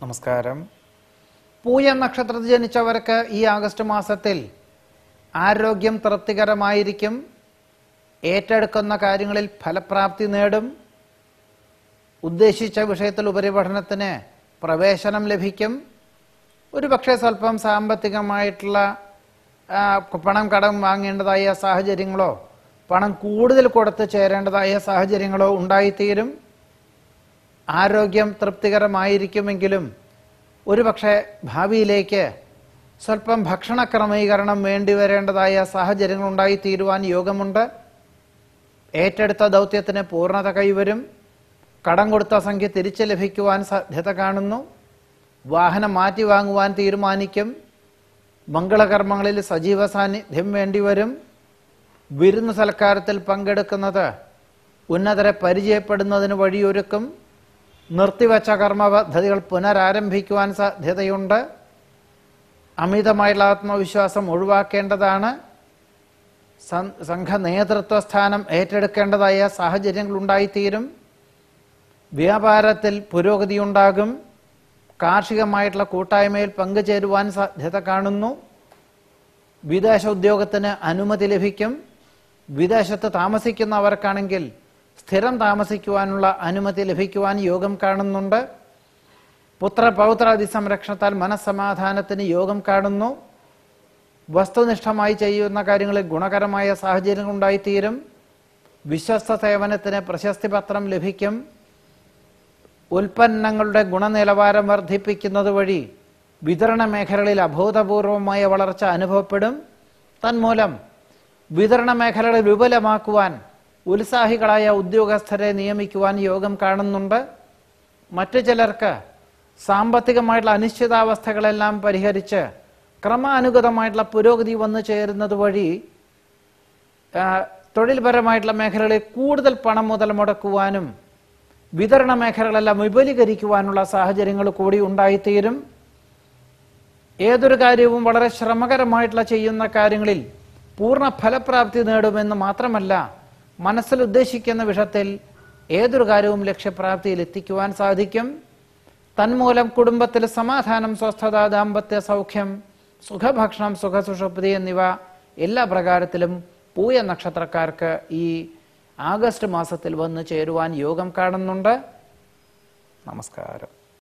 നമസ്കാരം. പൂയ നക്ഷത്രത്തിൽ ജനിച്ചവർക്ക് ഈ ആഗസ്റ്റ് മാസത്തിൽ ആരോഗ്യം തൃപ്തികരമായിരിക്കും. ഏറ്റെടുക്കുന്ന കാര്യങ്ങളിൽ ഫലപ്രാപ്തി നേടും. ഉദ്ദേശിച്ച വിഷയത്തിൽ ഉപരിപഠനത്തിന് പ്രവേശനം ലഭിക്കും. ഒരുപക്ഷെ സ്വല്പം സാമ്പത്തികമായിട്ടുള്ള പണം കടം വാങ്ങേണ്ടതായ സാഹചര്യങ്ങളോ പണം കൂടുതൽ കൊടുത്ത് ചേരേണ്ടതായ സാഹചര്യങ്ങളോ ഉണ്ടായിത്തീരും. ആരോഗ്യം തൃപ്തികരമായിരിക്കുമെങ്കിലും ഒരുപക്ഷെ ഭാവിയിലേക്ക് സ്വല്പം ഭക്ഷണ ക്രമീകരണം വേണ്ടിവരേണ്ടതായ സാഹചര്യങ്ങൾ ഉണ്ടായിത്തീരുവാൻ യോഗമുണ്ട്. ഏറ്റെടുത്ത ദൗത്യത്തിന് പൂർണ്ണത കൈവരും. കടം കൊടുത്ത സംഖ്യ തിരിച്ചു ലഭിക്കുവാൻ സാധ്യത കാണുന്നു. വാഹനം മാറ്റി വാങ്ങുവാൻ തീരുമാനിക്കും. മംഗളകർമ്മങ്ങളിൽ സജീവ സാന്നിധ്യം വേണ്ടിവരും. വിരുന്ന് സൽക്കാരത്തിൽ പങ്കെടുക്കുന്നത് ഉന്നതരെ പരിചയപ്പെടുന്നതിന് വഴിയൊരുക്കും. നിർത്തിവച്ച കർമ്മ പദ്ധതികൾ പുനരാരംഭിക്കുവാൻ സാധ്യതയുണ്ട്. അമിതമായുള്ള ആത്മവിശ്വാസം ഒഴിവാക്കേണ്ടതാണ്. സംഘ നേതൃത്വ സ്ഥാനം ഏറ്റെടുക്കേണ്ടതായ സാഹചര്യങ്ങൾ ഉണ്ടായിത്തീരും. വ്യാപാരത്തിൽ പുരോഗതിയുണ്ടാകും. കാർഷികമായിട്ടുള്ള കൂട്ടായ്മയിൽ പങ്കുചേരുവാൻ സാധ്യത കാണുന്നു. വിദേശ ഉദ്യോഗത്തിന് അനുമതി ലഭിക്കും. വിദേശത്ത് താമസിക്കുന്നവർക്കാണെങ്കിൽ സ്ഥിരം താമസിക്കുവാനുള്ള അനുമതി ലഭിക്കുവാൻ യോഗം കാണുന്നുണ്ട്. പുത്രപൗത്രാദി സംരക്ഷണത്താൽ മനസ്സമാധാനത്തിന് യോഗം കാണുന്നു. വസ്തുനിഷ്ഠമായി ചെയ്യുന്ന കാര്യങ്ങളിൽ ഗുണകരമായ സാഹചര്യങ്ങൾ ഉണ്ടായിത്തീരും. വിശ്വസ്ത സേവനത്തിന് പ്രശസ്തി പത്രം ലഭിക്കും. ഉൽപ്പന്നങ്ങളുടെ ഗുണനിലവാരം വർദ്ധിപ്പിക്കുന്നത് വഴി വിതരണ മേഖലകളിൽ അഭൂതപൂർവമായ വളർച്ച അനുഭവപ്പെടും. തന്മൂലം വിതരണ മേഖലകളെ വിപുലമാക്കുവാൻ ഉത്സാഹികളായ ഉദ്യോഗസ്ഥരെ നിയമിക്കുവാൻ യോഗം കാണുന്നുണ്ട്. മറ്റു ചിലർക്ക് സാമ്പത്തികമായിട്ടുള്ള അനിശ്ചിതാവസ്ഥകളെല്ലാം പരിഹരിച്ച് ക്രമാനുഗതമായിട്ടുള്ള പുരോഗതി വന്നു ചേരുന്നത് വഴി തൊഴിൽപരമായിട്ടുള്ള മേഖലകളിൽ കൂടുതൽ പണം മുതൽ മുടക്കുവാനും വിതരണ മേഖലകളെല്ലാം വിപുലീകരിക്കുവാനുള്ള സാഹചര്യങ്ങൾ കൂടി ഉണ്ടായിത്തീരും. ഏതൊരു കാര്യവും വളരെ ശ്രമകരമായിട്ടുള്ള ചെയ്യുന്ന കാര്യങ്ങളിൽ പൂർണ്ണ ഫലപ്രാപ്തി നേടുമെന്ന് മാത്രമല്ല, മനസ്സിൽ ഉദ്ദേശിക്കുന്ന വിഷയത്തിൽ ഏതൊരു കാര്യവും ലക്ഷ്യപ്രാപ്തിയിൽ എത്തിക്കുവാൻ സാധിക്കും. തന്മൂലം കുടുംബത്തിൽ സമാധാനം, സ്വസ്ഥത, ദാമ്പത്യ സൗഖ്യം, സുഖഭക്ഷണം, സുഖസുഷുപ്തി എന്നിവ എല്ലാ പ്രകാരത്തിലും പൂയ നക്ഷത്രക്കാർക്ക് ഈ ആഗസ്റ്റ് മാസത്തിൽ വന്നു ചേരുവാൻ യോഗം കാണുന്നുണ്ട്. നമസ്കാരം.